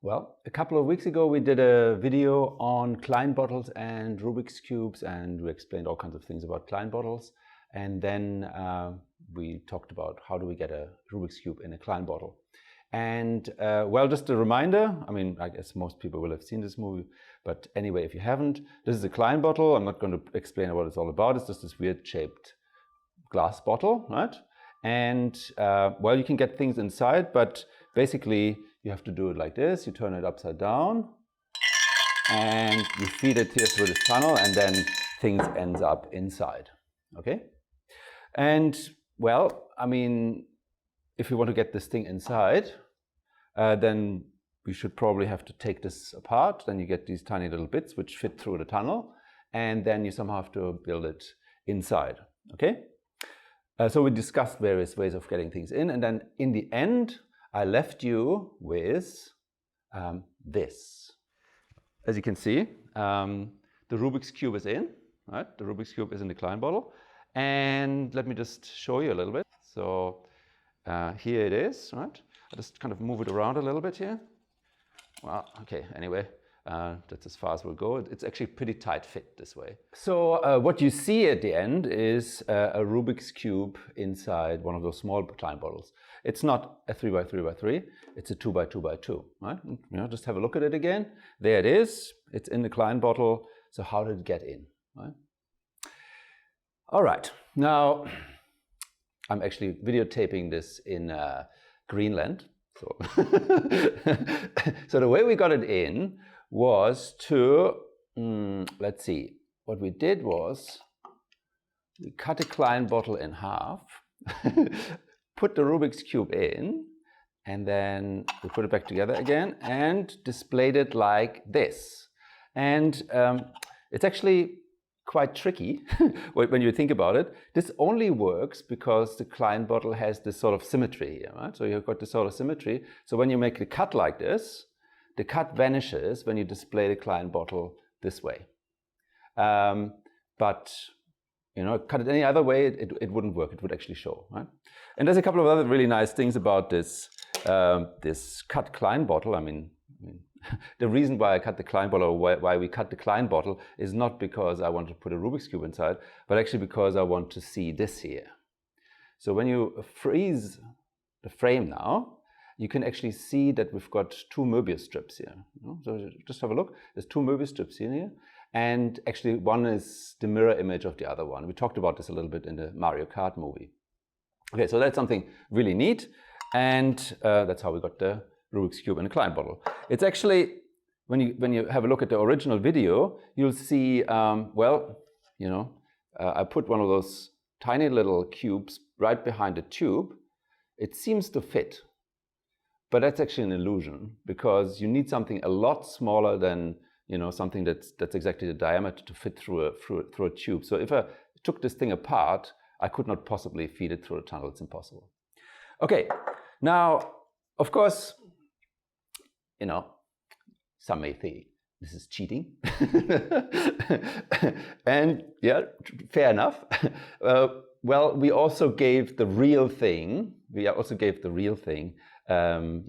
Well, a couple of weeks ago we did a video on Klein bottles and Rubik's cubes, and we explained all kinds of things about Klein bottles. And then we talked about how do we get a Rubik's cube in a Klein bottle. And well, just a reminder, I mean, I guess most people will have seen this movie, but anyway, if you haven't, this is a Klein bottle. I'm not going to explain what it's all about. It's just this weird shaped glass bottle, right? And well, you can get things inside, but basically you have to do it like this. You turn it upside down and you feed it here through this tunnel, and then things ends up inside, okay? And well, I mean, if you want to get this thing inside, then we should probably have to take this apart. Then you get these tiny little bits which fit through the tunnel, and then you somehow have to build it inside, okay? So we discussed various ways of getting things in, and then in the end, I left you with this. As you can see, the Rubik's Cube is in, right? The Rubik's Cube is in the Klein bottle. And let me just show you a little bit. So here it is, right? I'll just kind of move it around a little bit here. Well, okay, anyway, that's as far as we'll go. It's actually pretty tight fit this way. So what you see at the end is a Rubik's Cube inside one of those small Klein bottles. It's not a 3x3x3, it's a 2x2x2, right? You know, just have a look at it again. There it is, it's in the Klein bottle. So how did it get in, right? All right, now I'm actually videotaping this in Greenland. So, so the way we got it in was to, let's see, what we did was we cut a Klein bottle in half, put the Rubik's Cube in, and then we put it back together again and displayed it like this. And it's actually quite tricky when you think about it. This only works because the Klein bottle has this sort of symmetry here, right? So you've got this sort of symmetry. So when you make the cut like this, the cut vanishes when you display the Klein bottle this way. But you know, cut it any other way, it wouldn't work. It would actually show, right? And there's a couple of other really nice things about this this cut Klein bottle. I mean, the reason why I cut the Klein bottle, or why we cut the Klein bottle, is not because I want to put a Rubik's Cube inside, but actually because I want to see this here. So when you freeze the frame now, you can actually see that we've got two Möbius strips here. You know? So just have a look. There's two Möbius strips in here, and actually one is the mirror image of the other one. We talked about this a little bit in the Mario Kart movie. Okay, so that's something really neat, and that's how we got the Rubik's Cube in a Klein bottle. It's actually, when you have a look at the original video, you'll see, well, you know, I put one of those tiny little cubes right behind the tube. It seems to fit, but that's actually an illusion, because you need something a lot smaller than, you know, something that's exactly the diameter to fit through a tube. So if I took this thing apart, I could not possibly feed it through a tunnel. It's impossible. Okay, now, of course, you know, some may think this is cheating. And yeah, fair enough. Well, we also gave the real thing, you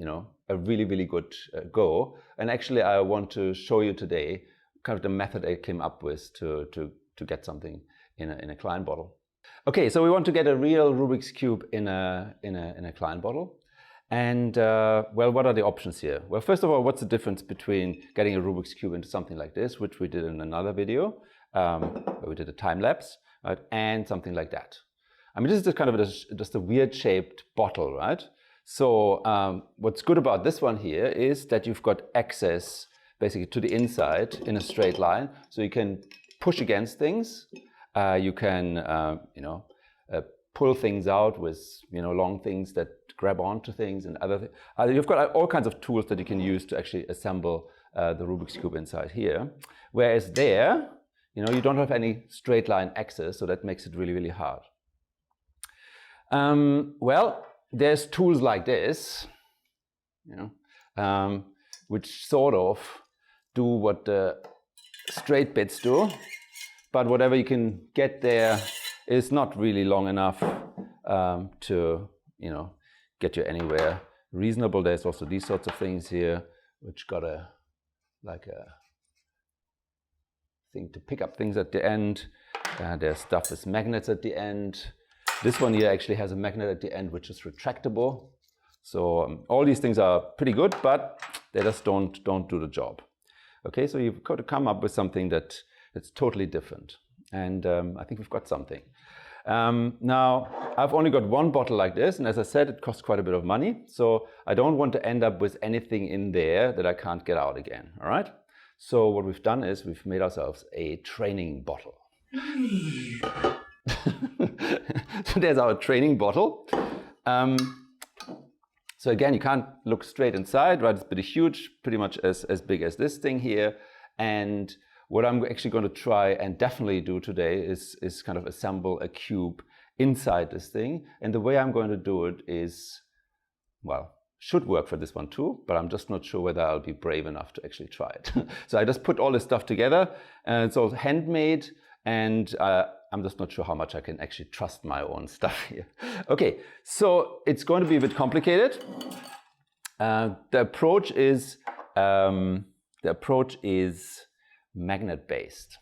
know, a really, really good go. And actually, I want to show you today kind of the method I came up with to get something in a Klein bottle. Okay, so we want to get a real Rubik's Cube in a Klein bottle. And well, what are the options here? Well, first of all, what's the difference between getting a Rubik's Cube into something like this, which we did in another video, where we did a time lapse, right, and something like that? I mean, this is kind of just a weird shaped bottle, right? So what's good about this one here is that you've got access basically to the inside in a straight line, so you can push against things, you can you know, pull things out with, you know, long things that grab onto things and other things. You've got all kinds of tools that you can use to actually assemble the Rubik's Cube inside here. Whereas there, you know, you don't have any straight line access, so that makes it really, really hard. Well, there's tools like this, you know, which sort of do what the straight bits do, but whatever you can get there is not really long enough to, you know, get you anywhere reasonable. There's also these sorts of things here which got a thing to pick up things at the end. There's stuff with magnets at the end. This one here actually has a magnet at the end which is retractable. So all these things are pretty good, but they just don't do the job. Okay, so you've got to come up with something that's totally different. And I think we've got something. Now, I've only got one bottle like this, and as I said, it costs quite a bit of money. So I don't want to end up with anything in there that I can't get out again, all right? So what we've done is we've made ourselves a training bottle. So there's our training bottle. So again, you can't look straight inside, right? It's pretty huge, pretty much as big as this thing here. And what I'm actually going to try and definitely do today is kind of assemble a cube inside this thing. And the way I'm going to do it is, well, should work for this one too, but I'm just not sure whether I'll be brave enough to actually try it. So I just put all this stuff together, and it's all handmade, and I'm just not sure how much I can actually trust my own stuff here. Okay, so it's going to be a bit complicated. The approach is magnet-based.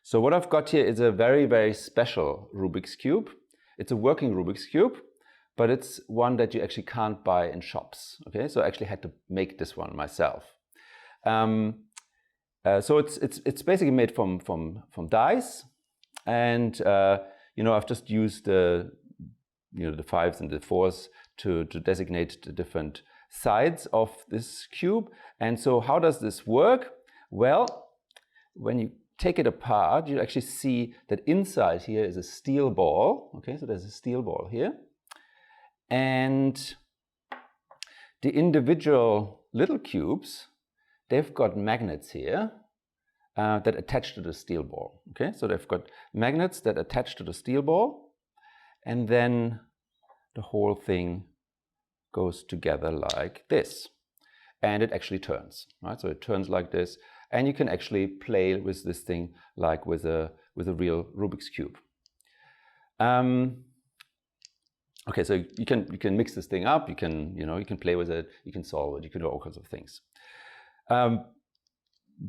So what I've got here is a very, very special Rubik's Cube. It's a working Rubik's Cube, but it's one that you actually can't buy in shops. Okay, so I actually had to make this one myself. So it's basically made from dies, and I've just used the 5s and the 4s to designate the different sides of this cube. And so how does this work? Well, when you take it apart, you actually see that inside here is a steel ball. Okay, so there's a steel ball here. And the individual little cubes, they've got magnets here that attach to the steel ball. Okay, so they've got magnets that attach to the steel ball, and then the whole thing goes together like this. And it actually turns, right? So it turns like this, and you can actually play with this thing like with a real Rubik's Cube. Okay, so you can mix this thing up. You can play with it. You can solve it. You can do all kinds of things.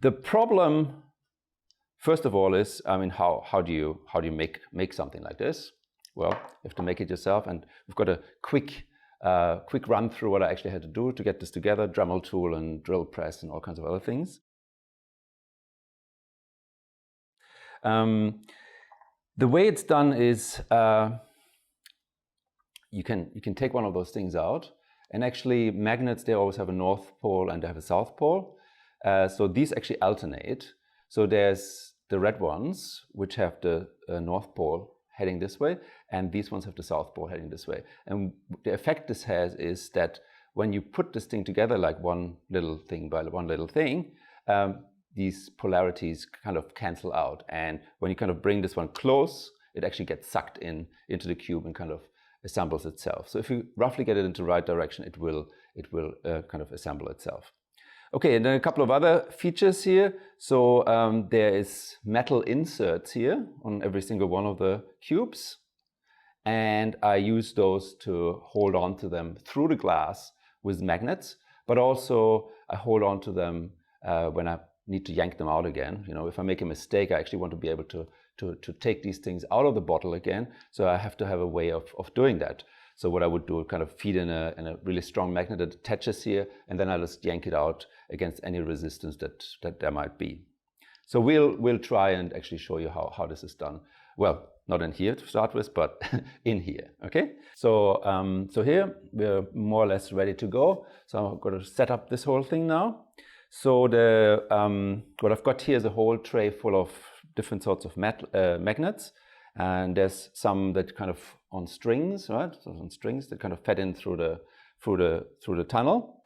The problem, first of all, is how do you make something like this? Well, you have to make it yourself, and we've got a quick run through what I actually had to do to get this together: Dremel tool and drill press and all kinds of other things. The way it's done is you can take one of those things out, and actually magnets, they always have a north pole and they have a south pole. So these actually alternate. So there's the red ones, which have the north pole heading this way, and these ones have the south pole heading this way. And the effect this has is that when you put this thing together like one little thing by one little thing, these polarities kind of cancel out. And when you kind of bring this one close, it actually gets sucked into the cube and kind of assembles itself. So if you roughly get it into the right direction, it will kind of assemble itself. Okay, and then a couple of other features here. So there is metal inserts here on every single one of the cubes. And I use those to hold on to them through the glass with magnets, but also I hold on to them when I need to yank them out again. If I make a mistake, I actually want to be able to take these things out of the bottle again. So I have to have a way of doing that. So what I would do, kind of feed in a really strong magnet that attaches here, and then I just yank it out against any resistance that there might be. So we'll try and actually show you how this is done. Well, not in here to start with, but in here. Okay. So here we're more or less ready to go. So I'm going to set up this whole thing now. So what I've got here is a whole tray full of different sorts of magnets. And there's some that kind of on strings, right? So on strings that kind of fed in through the tunnel.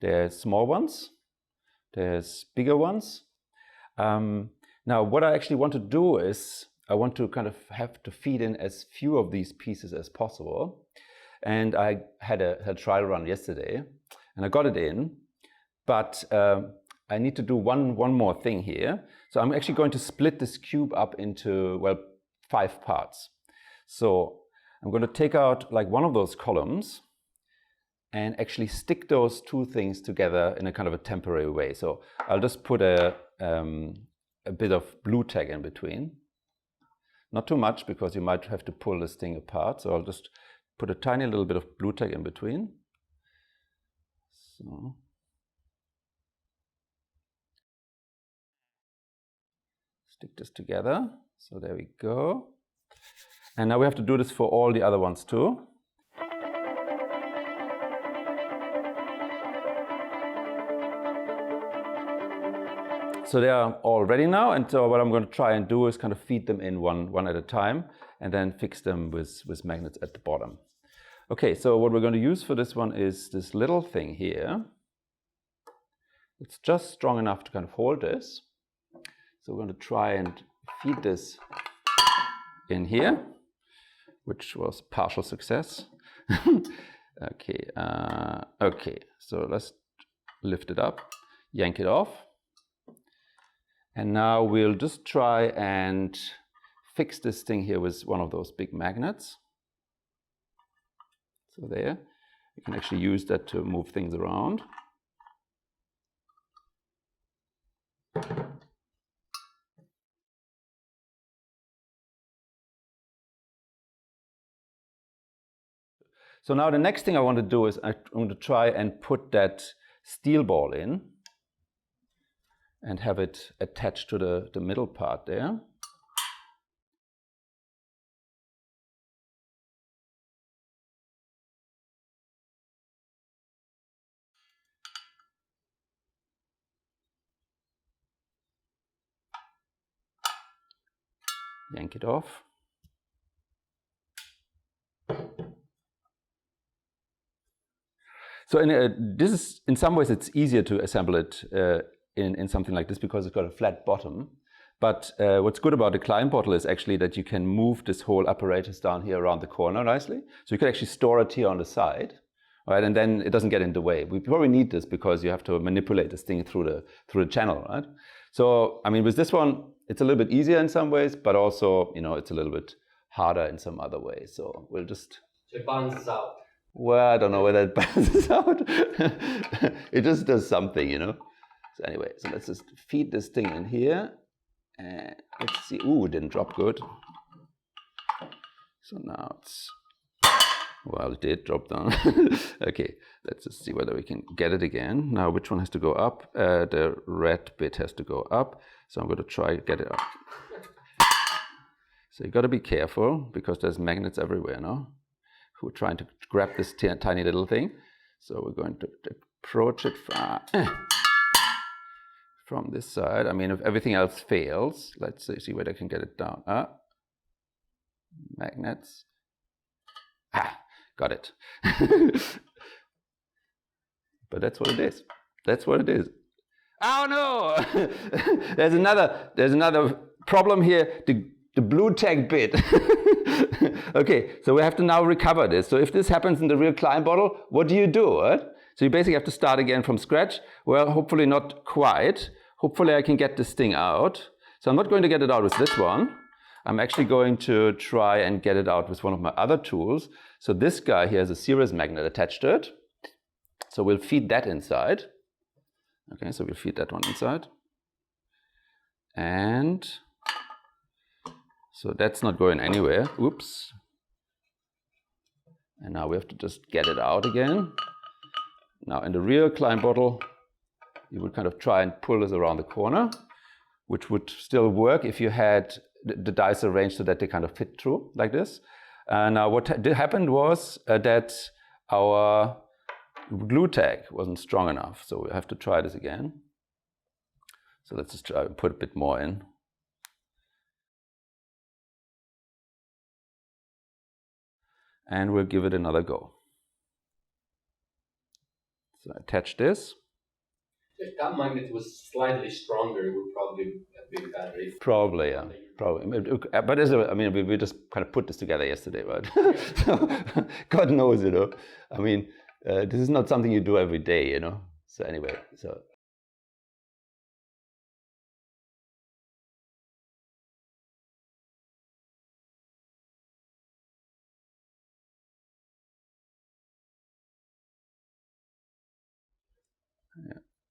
There's small ones. There's bigger ones. Now, what I actually want to do is I want to kind of have to feed in as few of these pieces as possible. And I had a trial run yesterday, and I got it in, but I need to do one more thing here. So I'm actually going to split this cube up into, well, 5 parts. So I'm going to take out like one of those columns, and actually stick those two things together in a kind of a temporary way. So I'll just put a bit of blue tack in between. Not too much, because you might have to pull this thing apart. So I'll just put a tiny little bit of blue tack in between. So stick this together. So there we go. And now we have to do this for all the other ones too. So they are all ready now, and so what I'm going to try and do is kind of feed them in one at a time, and then fix them with magnets at the bottom. Okay, so what we're going to use for this one is this little thing here. It's just strong enough to kind of hold this. So we're going to try and feed this in here, which was partial success. Okay, okay, so let's lift it up, yank it off. And now we'll just try and fix this thing here with one of those big magnets. So there, you can actually use that to move things around. So now the next thing I want to do is I want to try and put that steel ball in and have it attached to the middle part there. Yank it off. So this is, in some ways, it's easier to assemble it in something like this because it's got a flat bottom. But what's good about the Klein bottle is actually that you can move this whole apparatus down here around the corner nicely. So you could actually store it here on the side, right? And then it doesn't get in the way. We probably need this because you have to manipulate this thing through the channel, right? So, I mean, with this one, it's a little bit easier in some ways, but also, you know, it's a little bit harder in some other ways. So we'll just... So it balances out. Well, I don't know whether it balances out. It just does something, you know. So anyway, so let's just feed this thing in here. And let's see. Ooh, it didn't drop good. So now it's... Well, it did drop down. Okay, let's just see whether we can get it again. Now, which one has to go up? The red bit has to go up. So I'm going to try to get it up. So you got to be careful because there's magnets everywhere now who are trying to grab this tiny little thing. So we're going to approach it from this side. I mean, if everything else fails, let's see whether I can get it down. Magnets. Got it. But that's what it is. That's what it is. Oh no! There's another problem here. The blue tag bit. Okay, so we have to now recover this. So if this happens in the real Klein bottle, what do you do? Right? So you basically have to start again from scratch. Well, hopefully not quite. Hopefully I can get this thing out. So I'm not going to get it out with this one. I'm actually going to try and get it out with one of my other tools. So this guy here has a series magnet attached to it. So we'll feed that inside. Okay, so we'll feed that one inside. And so that's not going anywhere. Oops. And now we have to just get it out again. Now in the real Klein bottle, you would kind of try and pull this around the corner, which would still work if you had the dice arranged so that they kind of fit through like this. Now what happened was that our glue tag wasn't strong enough. So we have to try this again. So let's just try and put a bit more in. And we'll give it another go. So attach this. If that magnet was slightly stronger, it would probably have been better. Probably, yeah. Probably. But I mean, we just kind of put this together yesterday, right? So, God knows, you know. I mean, this is not something you do every day, you know. So anyway, so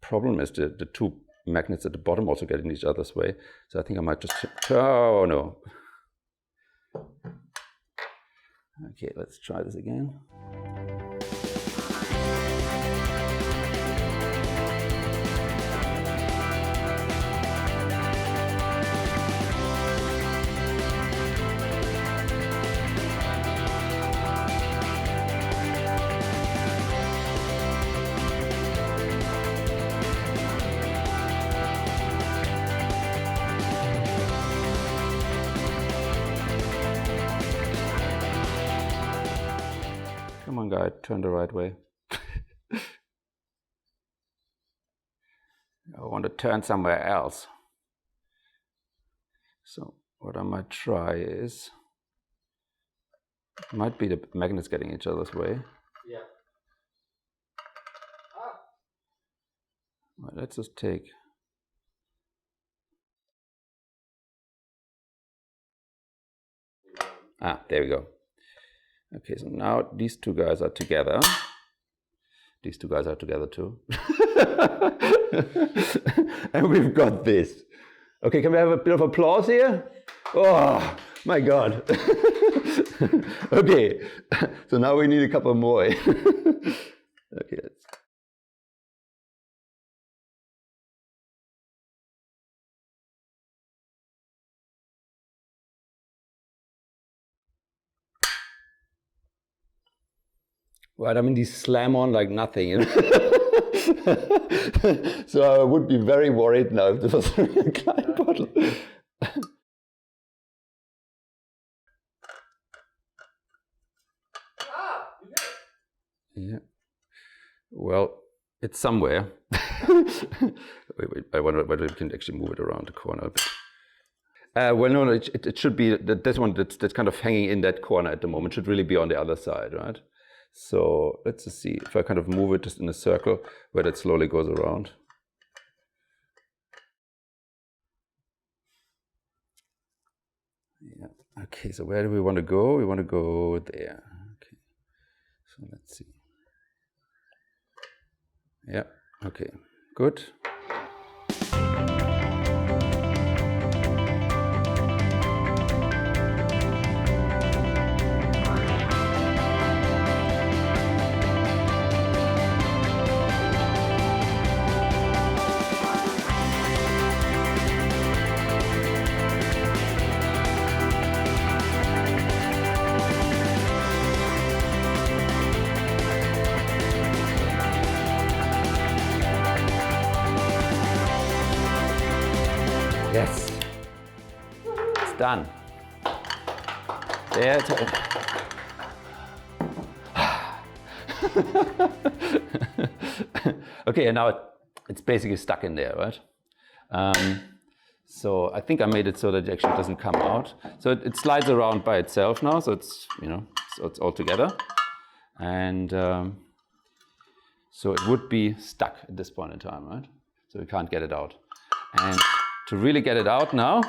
problem is the two magnets at the bottom also get in each other's way. So I think I might just, oh no. Okay, let's try this again. Come on, guy, turn the right way. I want to turn somewhere else. So what I might try is, might be the magnets getting each other's way. Yeah. Well, let's just take. There we go. Okay, so now these two guys are together. These two guys are together too. And we've got this. Okay, can we have a bit of applause here? Oh, my God. Okay, so now we need a couple more. Okay. Right, I mean, these slam on like nothing, you know? So I would be very worried now if this was a real Klein bottle. Yeah. Well, it's somewhere. Wait, I wonder whether we can actually move it around the corner a bit. Well, no, it should be, this one that's kind of hanging in that corner at the moment should really be on the other side, right? So let's just see if I kind of move it just in a circle where that slowly goes around. Yeah. Okay, so where do we want to go? We want to go there. Okay. So let's see. Yeah. Okay. Good. Yes, it's done. There. Okay, and now it's basically stuck in there, right? So I think I made it so that it actually doesn't come out. So it slides around by itself now. So it's, you know, so it's all together, and so it would be stuck at this point in time, right? So we can't get it out. And to really get it out now,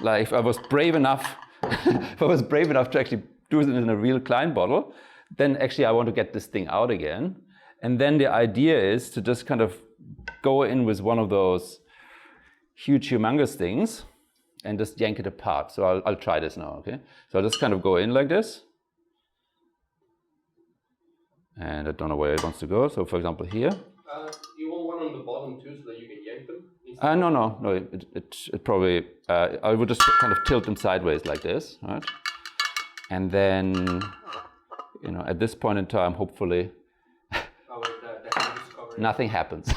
like if I was brave enough, to actually do it in a real Klein bottle, then actually I want to get this thing out again. And then the idea is to just kind of go in with one of those huge, humongous things and just yank it apart. So I'll try this now, okay? So I'll just kind of go in like this. And I don't know where it wants to go. So for example, here. You want one on the bottom too, so that you can yank them? No. It probably, I would just kind of tilt them sideways like this, right? And then, you know, at this point in time, hopefully, nothing happens.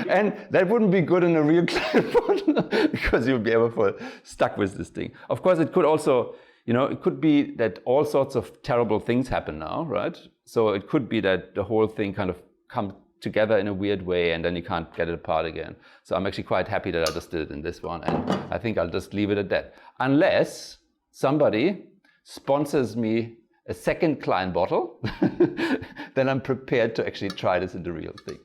And that wouldn't be good in a real Klein bottle because you'll be able to stuck with this thing. Of course, it could also, you know, it could be that all sorts of terrible things happen now, right? So it could be that the whole thing kind of comes together in a weird way and then you can't get it apart again. So I'm actually quite happy that I just did it in this one, and I think I'll just leave it at that. Unless somebody sponsors me a second Klein bottle, then I'm prepared to actually try this in the real thing.